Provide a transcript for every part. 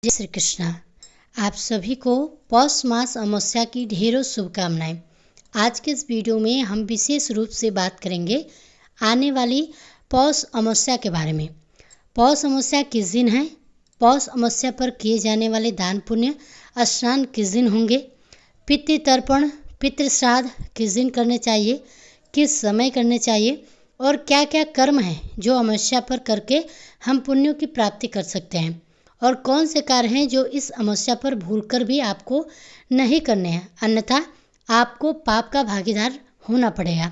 जय श्री कृष्णा। आप सभी को पौष मास अमावस्या की ढेरों शुभकामनाएं। आज के इस वीडियो में हम विशेष रूप से बात करेंगे आने वाली पौष अमावस्या के बारे में। पौष अमावस्या किस दिन है, पौष अमावस्या पर किए जाने वाले दान पुण्य स्नान किस दिन होंगे, पितृ तर्पण पितृ श्राद्ध किस दिन करने चाहिए, किस समय करने चाहिए और क्या क्या कर्म हैं जो अमावस्या पर करके हम पुण्यों की प्राप्ति कर सकते हैं और कौन से कार्य हैं जो इस अमावस्या पर भूलकर भी आपको नहीं करने हैं, अन्यथा आपको पाप का भागीदार होना पड़ेगा।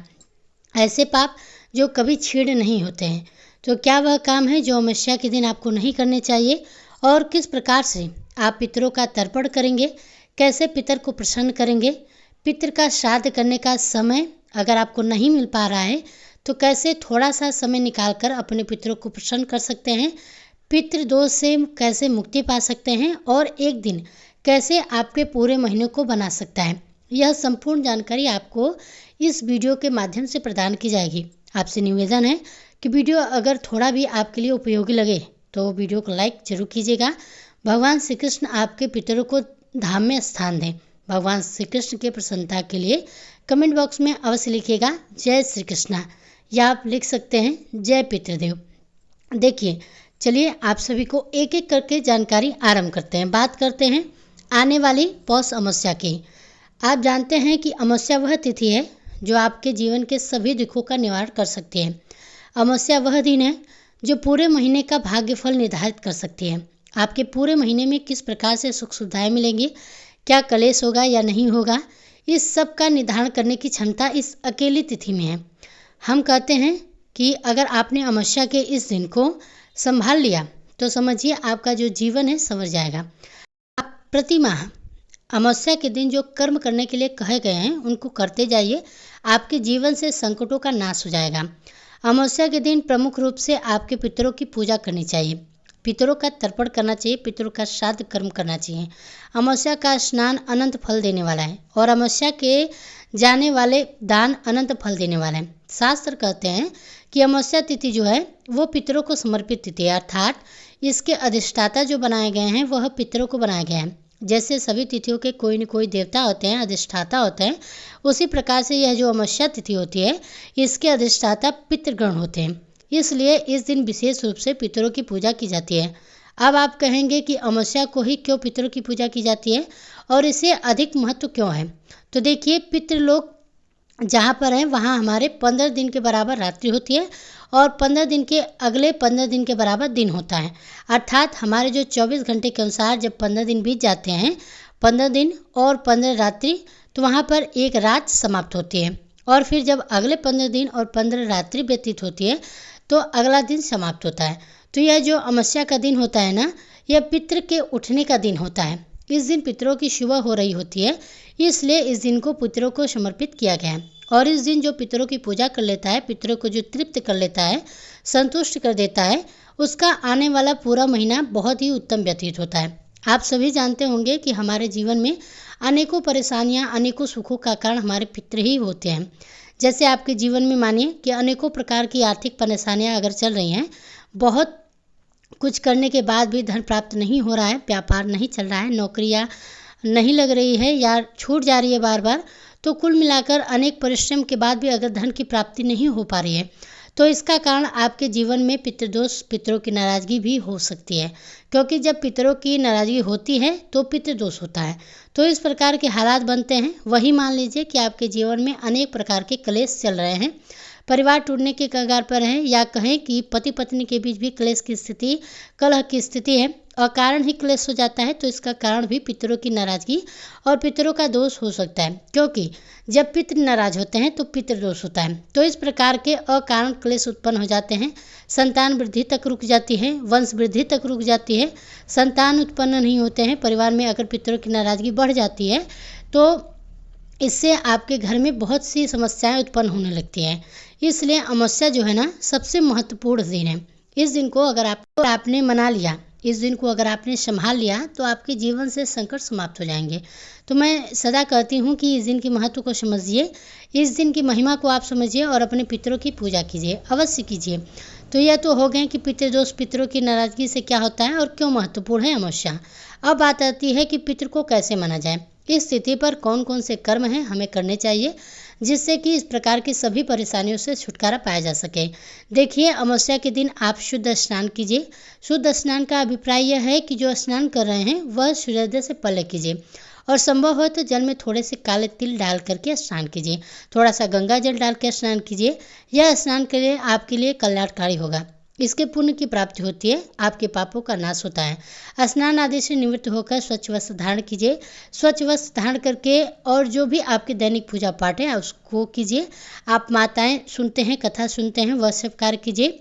ऐसे पाप जो कभी क्षीण नहीं होते हैं। तो क्या वह काम है जो अमावस्या के दिन आपको नहीं करने चाहिए और किस प्रकार से आप पितरों का तर्पण करेंगे, कैसे पितर को प्रसन्न करेंगे, पितर का श्राद्ध करने का समय अगर आपको नहीं मिल पा रहा है तो कैसे थोड़ा सा समय निकालकर अपने पितरों को प्रसन्न कर सकते हैं, पितृदोष से कैसे मुक्ति पा सकते हैं और एक दिन कैसे आपके पूरे महीने को बना सकता है। यह संपूर्ण जानकारी आपको इस वीडियो के माध्यम से प्रदान की जाएगी। आपसे निवेदन है कि वीडियो अगर थोड़ा भी आपके लिए उपयोगी लगे तो वीडियो को लाइक जरूर कीजिएगा। भगवान श्री कृष्ण आपके पितरों को धाम में स्थान दें। भगवान श्री कृष्ण के प्रसन्नता के लिए कमेंट बॉक्स में अवश्य लिखिएगा जय श्री कृष्णा, या आप लिख सकते हैं जय पितृदेव। देखिए, चलिए आप सभी को एक एक करके जानकारी आरंभ करते हैं। बात करते हैं आने वाली पौष अमावस्या की। आप जानते हैं कि अमावस्या वह तिथि है जो आपके जीवन के सभी दुखों का निवारण कर सकती है। अमावस्या वह दिन है जो पूरे महीने का भाग्यफल निर्धारित कर सकती है। आपके पूरे महीने में किस प्रकार से सुख सुविधाएं मिलेंगी, क्या कलेश होगा या नहीं होगा, इस सब का निर्धारण करने की क्षमता इस अकेली तिथि में है। हम कहते हैं कि अगर आपने अमावस्या के इस दिन को संभाल लिया तो समझिए आपका जो जीवन है संवर जाएगा। आप प्रति माह अमावस्या के दिन जो कर्म करने के लिए कहे गए हैं उनको करते जाइए, आपके जीवन से संकटों का नाश हो जाएगा। अमावस्या के दिन प्रमुख रूप से आपके पितरों की पूजा करनी चाहिए, पितरों का तर्पण करना चाहिए, पितरों का श्राद्ध कर्म करना चाहिए। अमावस्या का स्नान अनंत फल देने वाला है और अमावस्या के जाने वाले दान अनंत फल देने वाले हैं। शास्त्र कहते हैं कि अमावस्या तिथि जो है वो पितरों को समर्पित तिथि है, अर्थात इसके अधिष्ठाता जो बनाए गए हैं वह पितरों को बनाया गया है। जैसे सभी तिथियों के कोई न कोई देवता होते हैं, अधिष्ठाता होते हैं, उसी प्रकार से यह जो अमावस्या तिथि होती है इसके अधिष्ठाता पितृगण होते हैं। इसलिए इस दिन विशेष रूप से पितरों की पूजा की जाती है। अब आप कहेंगे कि अमावस्या को ही क्यों पितरों की पूजा की जाती है और इसे अधिक महत्व क्यों है। तो देखिए, पितृलोक जहाँ पर है वहाँ हमारे 15 दिन के बराबर रात्रि होती है और 15 दिन के अगले 15 दिन के बराबर दिन होता है। अर्थात हमारे जो 24 घंटे के अनुसार जब 15 दिन बीत जाते हैं, 15 दिन और 15 रात्रि, तो वहाँ पर एक रात समाप्त होती है और फिर जब अगले 15 दिन और 15 रात्रि व्यतीत होती है तो अगला दिन समाप्त होता है। तो यह जो अमावस्या का दिन होता है ना, यह पितृ के उठने का दिन होता है। इस दिन पितरों की सुबह हो रही होती है, इसलिए इस दिन को पितरों को समर्पित किया गया है। और इस दिन जो पितरों की पूजा कर लेता है, पितरों को जो तृप्त कर लेता है, संतुष्ट कर देता है, उसका आने वाला पूरा महीना बहुत ही उत्तम व्यतीत होता है। आप सभी जानते होंगे कि हमारे जीवन में अनेकों परेशानियां, अनेकों सुखों का कारण हमारे पितृ ही होते हैं। जैसे आपके जीवन में मानिए कि अनेकों प्रकार की आर्थिक परेशानियां अगर चल रही हैं, बहुत कुछ करने के बाद भी धन प्राप्त नहीं हो रहा है, व्यापार नहीं चल रहा है, नौकरियां नहीं लग रही है या छूट जा रही है बार बार, तो कुल मिलाकर अनेक परिश्रम के बाद भी अगर धन की प्राप्ति नहीं हो पा रही है तो इसका कारण आपके जीवन में पितृदोष, पितरों की नाराज़गी भी हो सकती है। क्योंकि जब पितरों की नाराज़गी होती है तो पितृदोष होता है। तो इस प्रकार के हालात बनते हैं। वही मान लीजिए कि आपके जीवन में अनेक प्रकार के क्लेश चल रहे हैं, परिवार टूटने के कगार पर है, या कहें कि पति पत्नी के बीच भी क्लेश की स्थिति, कलह की स्थिति है और कारण ही क्लेश हो जाता है, तो इसका कारण भी पितरों की नाराज़गी और पितरों का दोष हो सकता है। क्योंकि जब पितृ नाराज होते हैं तो पितृदोष होता है। तो इस प्रकार के अकारण क्लेश उत्पन्न हो जाते हैं, संतान वृद्धि तक रुक जाती है, वंश वृद्धि तक रुक जाती है, संतान उत्पन्न नहीं होते हैं। परिवार में अगर पितरों की नाराज़गी बढ़ जाती है तो इससे आपके घर में बहुत सी समस्याएं उत्पन्न होने लगती हैं। इसलिए अमावस्या जो है ना, सबसे महत्वपूर्ण दिन है। इस दिन को अगर आपने मना लिया, इस दिन को अगर आपने संभाल लिया तो आपके जीवन से संकट समाप्त हो जाएंगे। तो मैं सदा कहती हूँ कि इस दिन के महत्व को समझिए, इस दिन की महिमा को आप समझिए और अपने पितरों की पूजा कीजिए, अवश्य कीजिए। तो यह तो हो गए कि पितृदोष, पितरों की नाराजगी से क्या होता है और क्यों महत्वपूर्ण है अमावस्या। अब बात आती है कि पितृ को कैसे माना जाए। इस तिथि पर कौन कौन से कर्म हैं हमें करने चाहिए जिससे कि इस प्रकार की सभी परेशानियों से छुटकारा पाया जा सके। देखिए, अमावस्या के दिन आप शुद्ध स्नान कीजिए। शुद्ध स्नान का अभिप्राय यह है कि जो स्नान कर रहे हैं वह सूर्योदय से पहले कीजिए और संभव हो तो जल में थोड़े से काले तिल डाल करके स्नान कीजिए। थोड़ा सा गंगा जल डाल के स्नान कीजिए। यह स्नान के लिए आपके लिए कल्याणकारी होगा। इसके पुण्य की प्राप्ति होती है, आपके पापों का नाश होता है। स्नान आदि से निवृत्त होकर स्वच्छ वस्त्र धारण कीजिए। स्वच्छ वस्त्र धारण करके और जो भी आपकी दैनिक पूजा पाठ है उसको कीजिए। आप माताएं सुनते हैं, कथा सुनते हैं, वह सब कार्य कीजिए।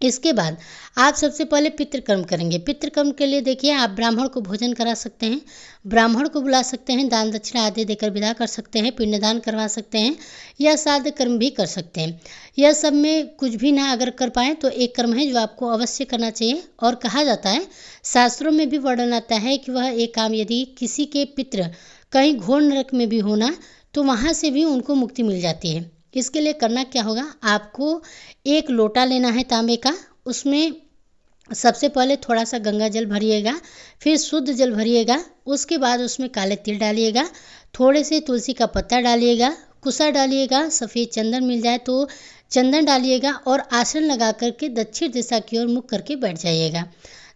इसके बाद आप सबसे पहले पितृकर्म करेंगे। पितृकर्म के लिए देखिए, आप ब्राह्मण को भोजन करा सकते हैं, ब्राह्मण को बुला सकते हैं, दान दक्षिणा आदि देकर विदा कर सकते हैं, पिंडदान करवा सकते हैं या श्राद्ध कर्म भी कर सकते हैं। यह सब में कुछ भी ना अगर कर पाएँ तो एक कर्म है जो आपको अवश्य करना चाहिए। और कहा जाता है, शास्त्रों में भी वर्णन आता है कि वह एक काम यदि किसी के पितृ कहीं घोर नरक में भी होना तो वहाँ से भी उनको मुक्ति मिल जाती है। इसके लिए करना क्या होगा, आपको एक लोटा लेना है तांबे का। उसमें सबसे पहले थोड़ा सा गंगा जल भरिएगा, फिर शुद्ध जल भरिएगा। उसके बाद उसमें काले तिल डालिएगा, थोड़े से तुलसी का पत्ता डालिएगा, कुसा डालिएगा, सफ़ेद चंदन मिल जाए तो चंदन डालिएगा और आसन लगा करके दक्षिण दिशा की ओर मुख करके बैठ जाइएगा।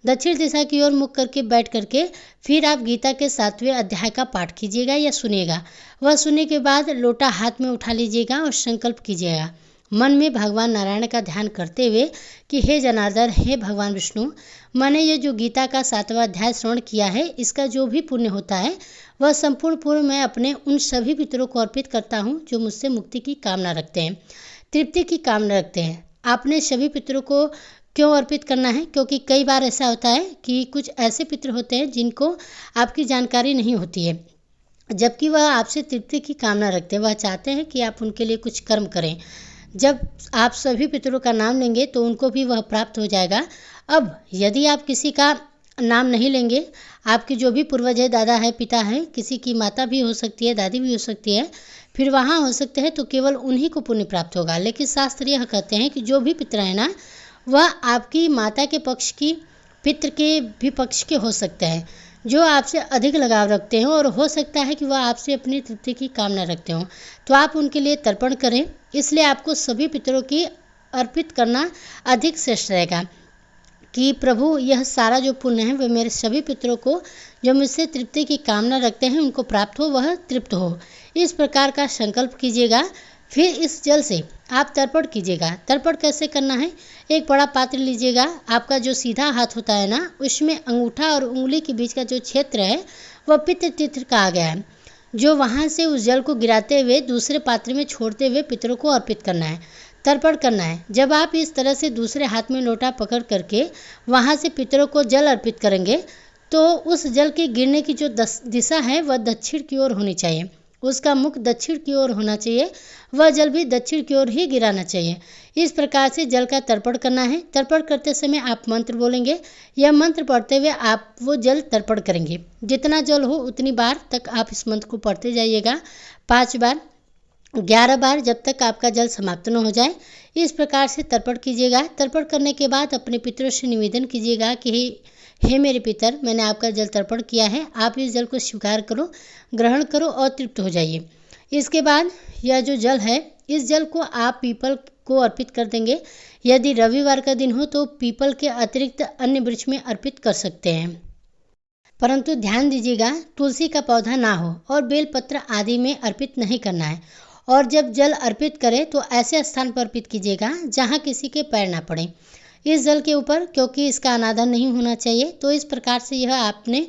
दक्षिण दिशा की ओर मुख करके बैठ करके फिर आप गीता के 7वें अध्याय का पाठ कीजिएगा या सुनिएगा। वह सुनने के बाद लोटा हाथ में उठा लीजिएगा और संकल्प कीजिएगा मन में भगवान नारायण का ध्यान करते हुए कि हे जनार्दन, हे भगवान विष्णु, मैंने ये जो गीता का 7वां अध्याय श्रवण किया है, इसका जो भी पुण्य होता है वह संपूर्ण पुण्य मैं अपने उन सभी पितरों को अर्पित करता हूँ जो मुझसे मुक्ति की कामना रखते हैं, तृप्ति की कामना रखते हैं। आपने सभी पितरों को क्यों अर्पित करना है? क्योंकि कई बार ऐसा होता है कि कुछ ऐसे पितृ होते हैं जिनको आपकी जानकारी नहीं होती है, जबकि वह आपसे तृप्ति की कामना रखते हैं। वह चाहते हैं कि आप उनके लिए कुछ कर्म करें। जब आप सभी पितरों का नाम लेंगे तो उनको भी वह प्राप्त हो जाएगा। अब यदि आप किसी का नाम नहीं लेंगे, आपके जो भी पूर्वज है, दादा है, पिता है, किसी की माता भी हो सकती है, दादी भी हो सकती है, फिर वहाँ हो सकते हैं, तो केवल उन्हीं को पुण्य प्राप्त होगा। लेकिन शास्त्र यह कहते हैं कि जो भी पितर है ना, वह आपकी माता के पक्ष की, पितृ के भी पक्ष के हो सकते हैं, जो आपसे अधिक लगाव रखते हैं और हो सकता है कि वह आपसे अपनी तृप्ति की कामना रखते हों, तो आप उनके लिए तर्पण करें। इसलिए आपको सभी पितरों की अर्पित करना अधिक श्रेष्ठ रहेगा कि प्रभु, यह सारा जो पुण्य है वह मेरे सभी पितरों को जो मुझसे तृप्ति की कामना रखते हैं उनको प्राप्त हो, वह तृप्त हो। इस प्रकार का संकल्प कीजिएगा। फिर इस जल से आप तर्पण कीजिएगा। तर्पण कैसे करना है? एक बड़ा पात्र लीजिएगा। आपका जो सीधा हाथ होता है ना, उसमें अंगूठा और उंगली के बीच का जो क्षेत्र है वह पितृ तीर्थ का आ गया है, जो वहाँ से उस जल को गिराते हुए दूसरे पात्र में छोड़ते हुए पितरों को अर्पित करना है, तर्पण करना है। जब आप इस तरह से दूसरे हाथ में लोटा पकड़ करके वहाँ से पितरों को जल अर्पित करेंगे तो उस जल के गिरने की जो दिशा है वह दक्षिण की ओर होनी चाहिए। उसका मुख दक्षिण की ओर होना चाहिए, वह जल भी दक्षिण की ओर ही गिराना चाहिए। इस प्रकार से जल का तर्पण करना है। तर्पण करते समय आप मंत्र बोलेंगे। यह मंत्र पढ़ते हुए आप वो जल तर्पण करेंगे। जितना जल हो उतनी बार तक आप इस मंत्र को पढ़ते जाइएगा, 5 बार, 11 बार, जब तक आपका जल समाप्त न हो जाए। इस प्रकार से तर्पण कीजिएगा। तर्पण करने के बाद अपने पितरों से निवेदन कीजिएगा कि हे मेरे पितर, मैंने आपका जल तर्पण किया है, आप इस जल को स्वीकार करो, ग्रहण करो और तृप्त हो जाइए। इसके बाद यह जो जल है, इस जल को आप पीपल को अर्पित कर देंगे। यदि रविवार का दिन हो तो पीपल के अतिरिक्त अन्य वृक्ष में अर्पित कर सकते हैं, परंतु ध्यान दीजिएगा तुलसी का पौधा ना हो और बेलपत्र आदि में अर्पित नहीं करना है। और जब जल अर्पित करें तो ऐसे स्थान पर अर्पित कीजिएगा जहाँ किसी के पैर ना पड़े इस जल के ऊपर, क्योंकि इसका अनादर नहीं होना चाहिए। तो इस प्रकार से यह आपने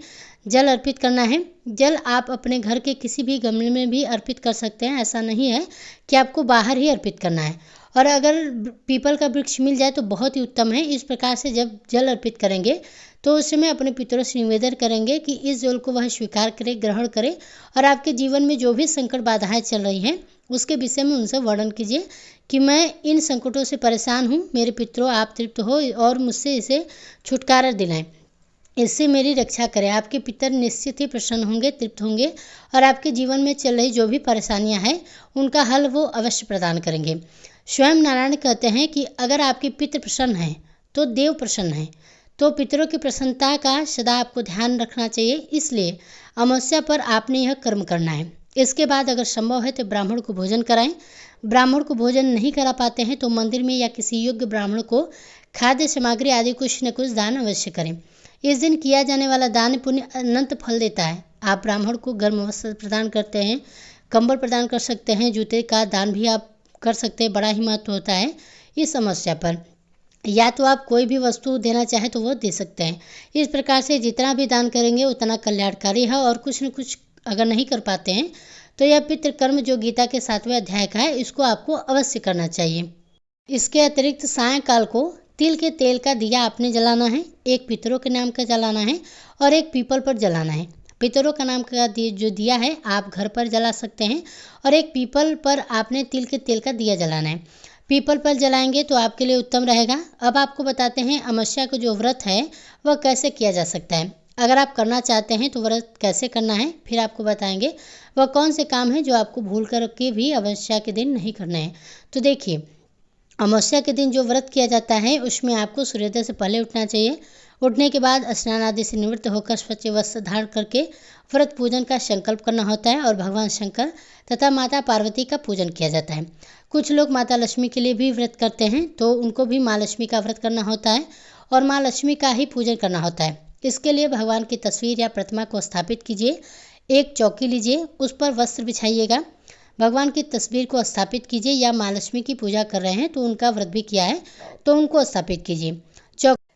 जल अर्पित करना है। जल आप अपने घर के किसी भी गमले में भी अर्पित कर सकते हैं, ऐसा नहीं है कि आपको बाहर ही अर्पित करना है। और अगर पीपल का वृक्ष मिल जाए तो बहुत ही उत्तम है। इस प्रकार से जब जल अर्पित करेंगे तो उस समय अपने पितरों से निवेदन करेंगे कि इस जल को वह स्वीकार करे, ग्रहण करे और आपके जीवन में जो भी संकट बाधाएं चल रही हैं उसके विषय में उनसे वर्णन कीजिए कि मैं इन संकटों से परेशान हूँ, मेरे पितरों आप तृप्त हो और मुझसे इसे छुटकारा दिलाएं, इससे मेरी रक्षा करें। आपके पितर निश्चित ही प्रसन्न होंगे, तृप्त होंगे और आपके जीवन में चल रही जो भी परेशानियां हैं उनका हल वो अवश्य प्रदान करेंगे। स्वयं नारायण कहते हैं कि अगर आपके पितृ प्रसन्न हैं तो देव प्रसन्न हैं। तो पितरों की प्रसन्नता का सदा आपको ध्यान रखना चाहिए, इसलिए अमावस्या पर आपने यह कर्म करना है। इसके बाद अगर संभव है तो ब्राह्मण को भोजन कराएं। ब्राह्मण को भोजन नहीं करा पाते हैं तो मंदिर में या किसी योग्य ब्राह्मण को खाद्य सामग्री आदि कुछ न कुछ दान अवश्य करें। इस दिन किया जाने वाला दान पुण्य अनंत फल देता है। आप ब्राह्मण को गर्म वस्त्र प्रदान करते हैं, कंबल प्रदान कर सकते हैं, जूते का दान भी आप कर सकते हैं। बड़ा ही महत्व होता है इस अमावस्या पर। या तो आप कोई भी वस्तु देना चाहे तो वो दे सकते हैं। इस प्रकार से जितना भी दान करेंगे उतना कल्याणकारी है। और कुछ न कुछ अगर नहीं कर पाते हैं तो यह पितृ कर्म जो गीता के 7वें अध्याय का है, इसको आपको अवश्य करना चाहिए। इसके अतिरिक्त सायंकाल को तिल के तेल का दिया आपने जलाना है। एक पितरों के नाम का जलाना है और एक पीपल पर जलाना है। पितरों का नाम का जो दिया है आप घर पर जला सकते हैं और एक पीपल पर आपने तिल के तेल का दिया जलाना है। पीपल पर जलाएंगे तो आपके लिए उत्तम रहेगा। अब आपको बताते हैं अमावस्या का जो व्रत है वह कैसे किया जा सकता है। अगर आप करना चाहते हैं तो व्रत कैसे करना है फिर आपको बताएंगे। वह कौन से काम है जो आपको भूल कर के भी अमावस्या के दिन नहीं करना है। तो देखिए, अमावस्या के दिन जो व्रत किया जाता है उसमें आपको सूर्योदय से पहले उठना चाहिए। उठने के बाद स्नान आदि से निवृत्त होकर स्वच्छ वस्त्र धारण करके व्रत पूजन का संकल्प करना होता है और भगवान शंकर तथा माता पार्वती का पूजन किया जाता है। कुछ लोग माता लक्ष्मी के लिए भी व्रत करते हैं तो उनको भी माँ लक्ष्मी का व्रत करना होता है और माँ लक्ष्मी का ही पूजन करना होता है। इसके लिए भगवान की तस्वीर या प्रतिमा को स्थापित कीजिए। एक चौकी लीजिए, उस पर वस्त्र बिछाइएगा। भगवान की तस्वीर को स्थापित कीजिए या माँ लक्ष्मी की पूजा कर रहे हैं तो उनका व्रत भी किया है तो उनको स्थापित कीजिए।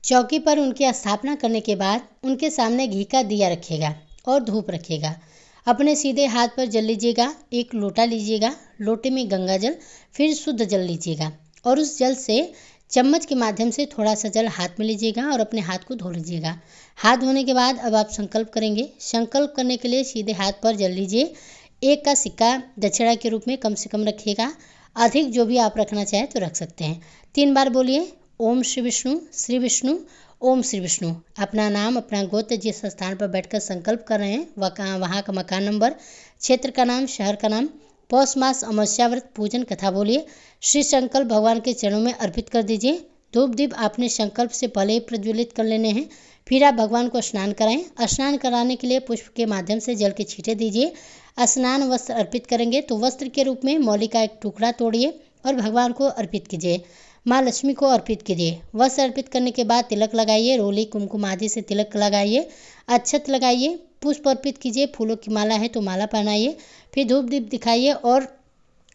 चौकी पर उनकी स्थापना करने के बाद उनके सामने घी का दिया रखिएगा और धूप रखिएगा। अपने सीधे हाथ पर जल लीजिएगा। एक लोटा लीजिएगा, लोटे में गंगा जल फिर शुद्ध जल लीजिएगा और उस जल से चम्मच के माध्यम से थोड़ा सा जल हाथ में लीजिएगा और अपने हाथ को धो लीजिएगा। हाथ धोने के बाद अब आप संकल्प करेंगे। संकल्प करने के लिए सीधे हाथ पर जल लीजिए। एक का सिक्का दक्षिणा के रूप में कम से कम रखिएगा, अधिक जो भी आप रखना चाहें तो रख सकते हैं। 3 बार बोलिए ओम श्री विष्णु श्री विष्णु ओम श्री विष्णु। अपना नाम, अपना गोत्र, जिस स्थान पर बैठकर संकल्प कर रहे हैं वहाँ का मकान नंबर, क्षेत्र का नाम, शहर का नाम, पौष मास अमावस्या व्रत पूजन कथा बोलिए। श्री संकल्प भगवान के चरणों में अर्पित कर दीजिए। धूप दीप आपने संकल्प से पहले ही प्रज्वलित कर लेने हैं। फिर आप भगवान को स्नान कराएं। स्नान कराने के लिए पुष्प के माध्यम से जल के छींटे दीजिए। स्नान वस्त्र अर्पित करेंगे तो वस्त्र के रूप में मौली का एक टुकड़ा तोड़िए और भगवान को अर्पित कीजिए। माँ लक्ष्मी को अर्पित कीजिए। वस्त्र अर्पित करने के बाद तिलक लगाइए। रोली, कुमकुम आदि से तिलक लगाइए। अक्षत लगाइए। पुष्प अर्पित कीजिए। फूलों की माला है तो माला पहनाइए। फिर धूप दीप दिखाइए और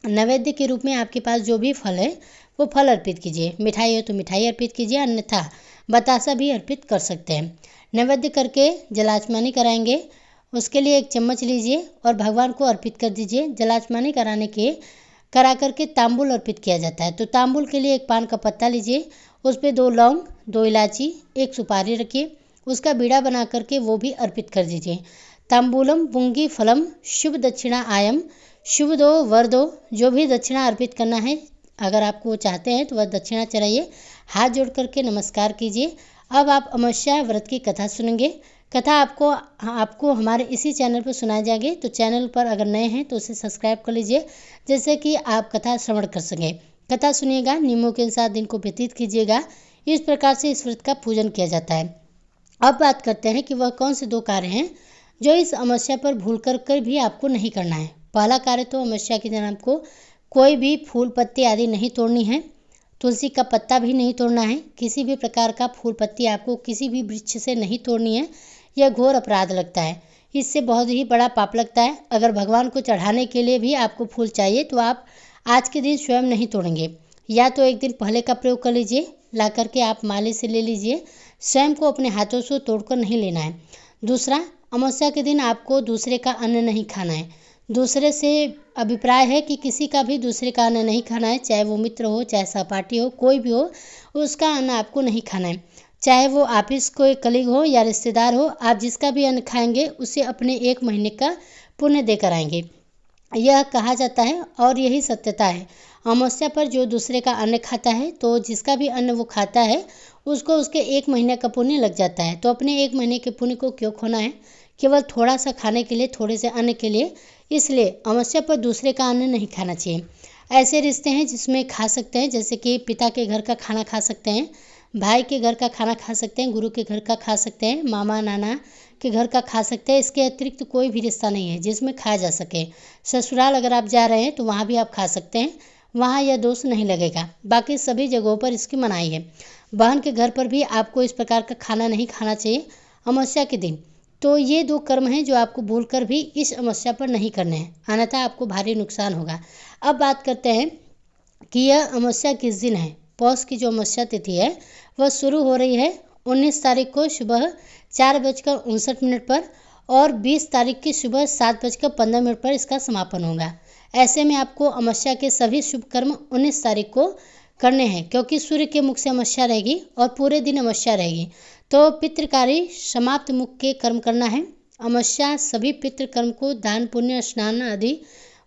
नैवेद्य के रूप में आपके पास जो भी फल है वो फल अर्पित कीजिए। मिठाई है तो मिठाई अर्पित कीजिए, अन्यथा बतासा भी अर्पित कर सकते हैं। नैवेद्य करके जलाचमानी कराएंगे। उसके लिए एक चम्मच लीजिए और भगवान को अर्पित कर दीजिए। जलाचमानी करा करके तांबुल अर्पित किया जाता है। तो तांबुल के लिए एक पान का पत्ता लीजिए, उस पर 2 लौंग, 2 इलायची, 1 सुपारी रखिए। उसका बीड़ा बना करके वो भी अर्पित कर दीजिए। तांबूलम पुंगी फलम शुभ दक्षिणा आयम, शुभ दो वर दो। जो भी दक्षिणा अर्पित करना है अगर आपको चाहते हैं तो वह दक्षिणा चढ़ाइए। हाथ जोड़ करके नमस्कार कीजिए। अब आप अमावस्या व्रत की कथा सुनेंगे। कथा आपको हमारे इसी चैनल पर सुनाई जाएगी। तो चैनल पर अगर नए हैं तो उसे सब्सक्राइब कर लीजिए जैसे कि आप कथा श्रवण कर सकें। कथा सुनिएगा, नियमों के अनुसार दिन को व्यतीत कीजिएगा। इस प्रकार से इस व्रत का पूजन किया जाता है। अब बात करते हैं कि वह कौन से 2 कार्य हैं जो इस अमावस्या पर भूल कर भी आपको नहीं करना है। पहला कार्य तो अमावस्या के दिन आपको कोई भी फूल पत्ती आदि नहीं तोड़नी है। तुलसी का पत्ता भी नहीं तोड़ना है। किसी भी प्रकार का फूल पत्ती आपको किसी भी वृक्ष से नहीं तोड़नी है। यह घोर अपराध लगता है। इससे बहुत ही बड़ा पाप लगता है। अगर भगवान को चढ़ाने के लिए भी आपको फूल चाहिए तो आप आज के दिन स्वयं नहीं तोड़ेंगे। या तो एक दिन पहले का प्रयोग कर लीजिए, ला करके आप माली से ले लीजिए। स्वयं को अपने हाथों से तोड़कर नहीं लेना है। दूसरा, अमावस्या के दिन आपको दूसरे का अन्न नहीं खाना है। दूसरे से अभिप्राय है कि किसी का भी दूसरे का अन्न नहीं खाना है, चाहे वो मित्र हो, चाहे सहपाठी हो, कोई भी हो, उसका अन्न आपको नहीं खाना है। चाहे वो ऑफिस कोई कलीग हो या रिश्तेदार हो, आप जिसका भी अन्न खाएंगे उसे अपने 1 महीने का पुण्य देकर आएंगे, यह कहा जाता है और यही सत्यता है। अमावस्या पर जो दूसरे का अन्न खाता है तो जिसका भी अन्न वो खाता है उसको उसके 1 महीने का पुण्य लग जाता है। तो अपने 1 महीने के पुण्य को क्यों खोना है केवल थोड़ा सा खाने के लिए, थोड़े से अन्न के लिए। इसलिए अमावस्या पर दूसरे का अन्न नहीं खाना चाहिए। ऐसे रिश्ते हैं जिसमें खा सकते हैं, जैसे कि पिता के घर का खाना खा सकते हैं, भाई के घर का खाना खा सकते हैं, गुरु के घर का खा सकते हैं, मामा नाना के घर का खा सकते हैं। इसके अतिरिक्त कोई भी रिश्ता नहीं है जिसमें खाया जा सके। ससुराल अगर आप जा रहे हैं तो वहाँ भी आप खा सकते हैं, वहाँ यह दोष नहीं लगेगा। बाकी सभी जगहों पर इसकी मनाही है। बहन के घर पर भी आपको इस प्रकार का खाना नहीं खाना चाहिए अमावस्या के दिन। तो ये 2 कर्म हैं जो आपको भूलकर भी इस अमावस्या पर नहीं करने हैं, अन्यथा आपको भारी नुकसान होगा। अब बात करते हैं कि यह अमावस्या किस दिन है। पौष की जो अमावस्या तिथि है वह शुरू हो रही है 19 तारीख को सुबह 4:59 पर और 20 तारीख की सुबह 7:15 पर इसका समापन होगा। ऐसे में आपको अमावस्या के सभी शुभ कर्म 19 तारीख को करने हैं, क्योंकि सूर्य के मुख से अमावस्या रहेगी और पूरे दिन अमावस्या रहेगी। तो पितृकारी समाप्त मुख के कर्म करना है। अमावस्या सभी पितृ कर्म को दान पुण्य स्नान आदि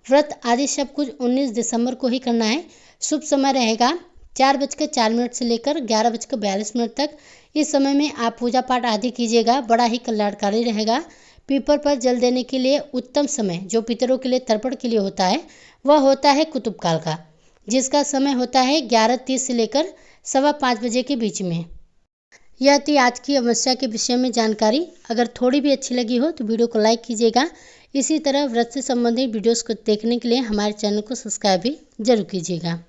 व्रत आदि सब कुछ 19 दिसंबर को ही करना है। शुभ समय रहेगा 4:04 से लेकर 11:42 तक। इस समय में आप पूजा पाठ आदि कीजिएगा, बड़ा ही कल्याणकारी रहेगा। पीपर पर जल देने के लिए उत्तम समय जो पितरों के लिए तर्पण के लिए होता है वह होता है कुतुब काल का, जिसका समय होता है 11:30 से लेकर 5:15 बजे के बीच में। यह थी आज की अमावस्या के विषय में जानकारी। अगर थोड़ी भी अच्छी लगी हो तो वीडियो को लाइक कीजिएगा। इसी तरह व्रत से संबंधित वीडियोस को देखने के लिए हमारे चैनल को सब्सक्राइब भी जरूर कीजिएगा।